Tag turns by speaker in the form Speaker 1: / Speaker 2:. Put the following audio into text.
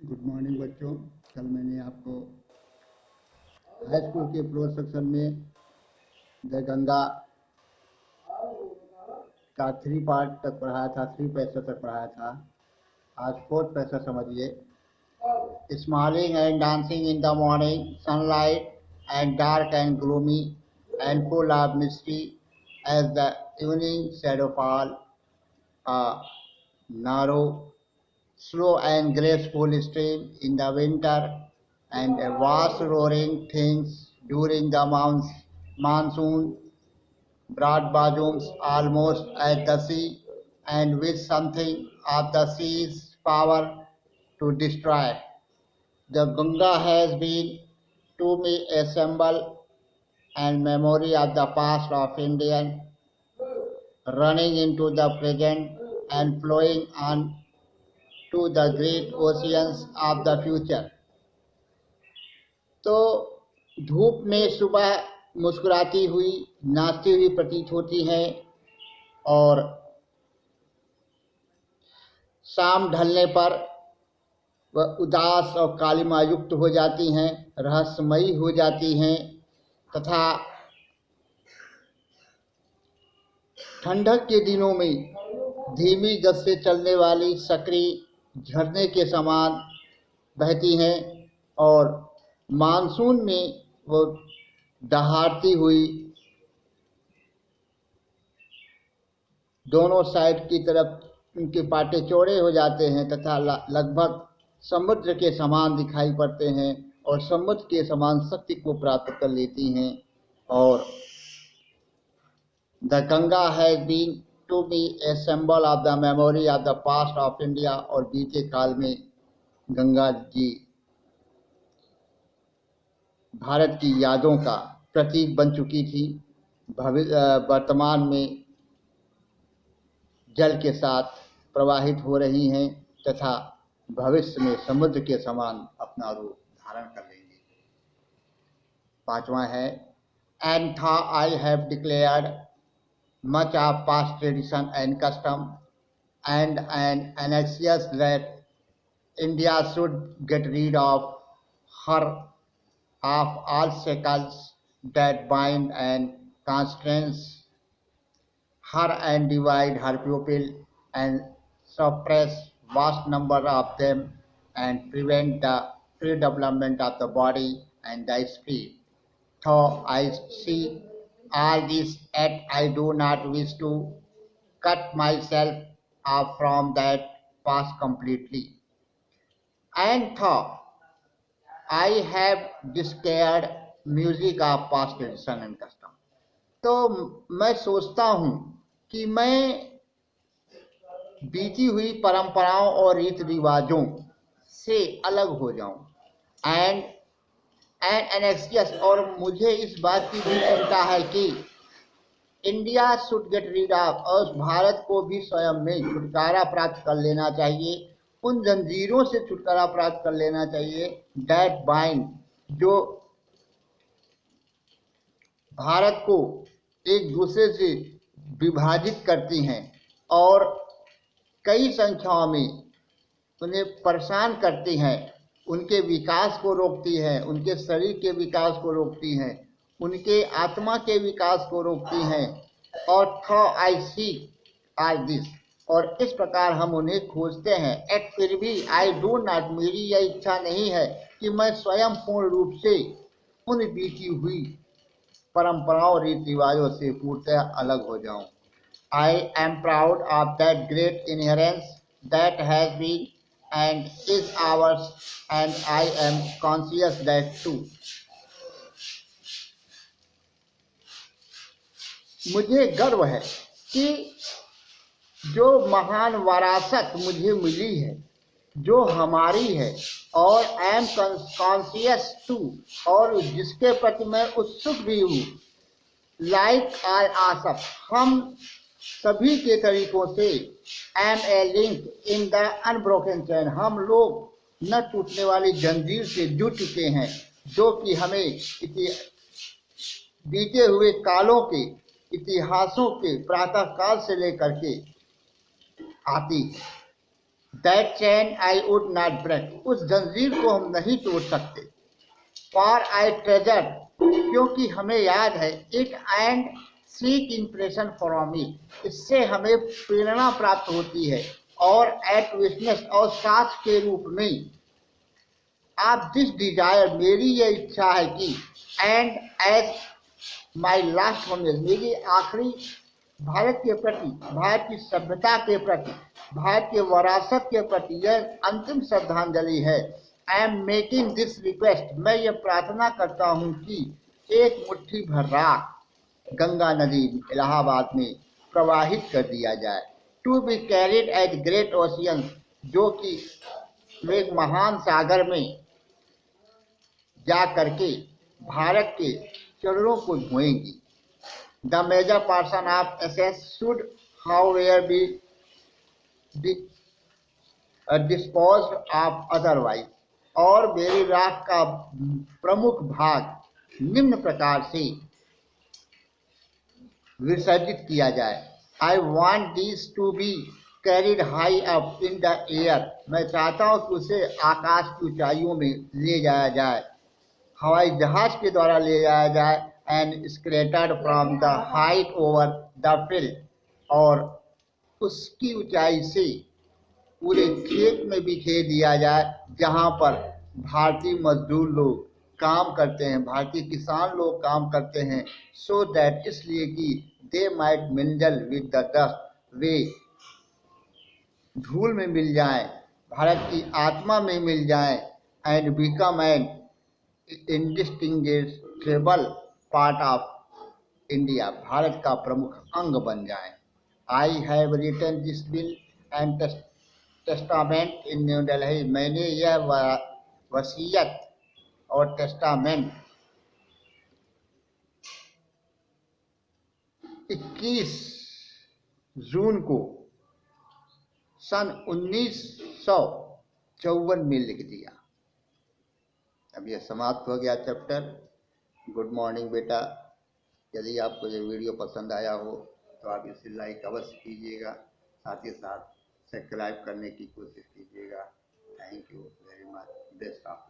Speaker 1: Good morning बच्चों। कल मैंने आपको हाई स्कूल के प्रो सेक्शन में द गंगा का 3 पार्ट तक पढ़ाया था, 3 पैसा तक पढ़ाया था। आज 4th पैसा समझिए। Smiling and dancing in the morning, sunlight and dark and gloomy and full of mystery as the evening shadow fall, narrow, slow and graceful stream in the winter, and a vast roaring things during the monsoon, broad bosoms almost at the sea, and with something of the sea's power to destroy. The Ganga has been to me a symbol and memory of the past of Indian, running into the present and flowing on to the great oceans of the future. तो धूप में सुबह मुस्कुराती हुई, नाचती हुई प्रतीत होती है और शाम ढलने पर वह उदास और कालिमा युक्त हो जाती हैं, रहस्यमयी हो जाती हैं तथा ठंडक के दिनों में धीमी गति से चलने वाली सकरी झरने के समान बहती हैं और मानसून में वो दहाड़ती हुई दोनों साइड की तरफ उनके पाटे चौड़े हो जाते हैं तथा लगभग समुद्र के समान दिखाई पड़ते हैं और समुद्र के समान शक्ति को प्राप्त कर लेती हैं। और the Ganga has been to be a symbol of the memory of the past of India, और बीते काल में गंगा जी भारत की यादों का प्रतीक बन चुकी थी। वर्तमान में जल के साथ प्रवाहित हो रही हैं तथा भविष्य में समुद्र के समान अपना रूप धारण कर लेंगे। 5वां है, एंड था I have declared much of past tradition and custom and an anxious that India should get rid of her of all shackles that bind and constrains her and divide her people and suppress vast number of them and prevent the free development of the body and the spirit. Though I see all this, yet I do not wish to cut myself off from that past completely. And though I have discarded music of past tradition and custom. तो मैं सोचता हूँ कि मैं बीती हुई परंपराओं और रीति रिवाजों से अलग हो जाऊं। एंड एनेक्सियस, और मुझे इस बात की भी चिंता है कि India should get rid of, और भारत को भी स्वयं में छुटकारा प्राप्त कर लेना चाहिए, उन जंजीरों से छुटकारा प्राप्त कर लेना चाहिए दैट बाइंड, जो भारत को एक दूसरे से विभाजित करती हैं और कई संख्याओं में उन्हें परेशान करती हैं, उनके विकास को रोकती हैं, उनके शरीर के विकास को रोकती हैं, उनके आत्मा के विकास को रोकती हैं। और though I see are this, और इस प्रकार हम उन्हें खोजते हैं। एक फिर भी आई डू नॉट, मेरी यह इच्छा नहीं है कि मैं स्वयं पूर्ण रूप से उन बीती हुई परंपराओं रीति रिवाजों से पूर्णतः अलग हो जाऊं। I am proud of that great inheritance that has been and is ours, and I am conscious that too. मुझे गर्व है कि जो महान विरासत मुझे मिली है, जो हमारी है, और आई एम कॉन्शियस टू, और जिसके प्रति मैं उत्सुक भी हूँ, लाइक ऑल आसफ, हम सभी के तरीकों से, am a link in the unbroken chain, हम लोग न टूटने वाली जंजीर से जुड़ चुके हैं, जो कि हमें बीते हुए कालों के इतिहासों के प्रातः काल से लेकर के आती है। That chain I would not break, उस जंजीर को हम नहीं तोड़ सकते। फॉर आई ट्रेजर, क्योंकि हमें याद है, it and seek impression from it, इससे हमें प्रेरणा प्राप्त होती है। और एट विटनेस, और साक्ष्य के रूप में। आप दिस डिजायर, मेरी यह इच्छा है कि, एंड एज माई लास्ट होनेस, मेरी आखिरी भारत के प्रति, भारत की सभ्यता के प्रति, भारत के विरासत के प्रति यह अंतिम श्रद्धांजलि है। I am making this request, मैं ये प्रार्थना करता हूँ कि एक मुट्ठी भर राख गंगा नदी इलाहाबाद में प्रवाहित कर दिया जाए। To be carried at great ocean, जो कि एक महान सागर में जा करके भारत के चरणों को धोएंगी। The major person of ashes should however be disposed of otherwise, और मेरी राख का प्रमुख भाग निम्न प्रकार से विसर्जित किया जाए। I want this to be carried high up in the air, मैं चाहता हूँ कि उसे आकाश की ऊंचाइयों में ले जाया जाए, हवाई जहाज के द्वारा ले जाया जाए। And scattered from the height over the field, और उसकी ऊंचाई से पूरे खेत में बिखेर दिया जाए जहां पर भारतीय मजदूर लोग काम करते हैं, भारतीय किसान लोग काम करते हैं। सो दैट, इसलिए कि they might mingle with the dust, वे धूल में मिल जाएं, भारत की आत्मा में मिल जाएं। And become an indistinguishable part of India, Bharat का प्रमुख अंग बन जाएं। I have written this will and testament in New Delhi, मैंने यह वसीयत और टेस्टामेंट 21 जून को सन 1954 में लिख दिया। अब यह समाप्त हो गया चैप्टर। गुड मॉर्निंग बेटा। यदि आपको ये वीडियो पसंद आया हो तो आप इसे लाइक अवश्य कीजिएगा, साथ ही साथ सब्सक्राइब करने की कोशिश कीजिएगा। Thank you very much. Best of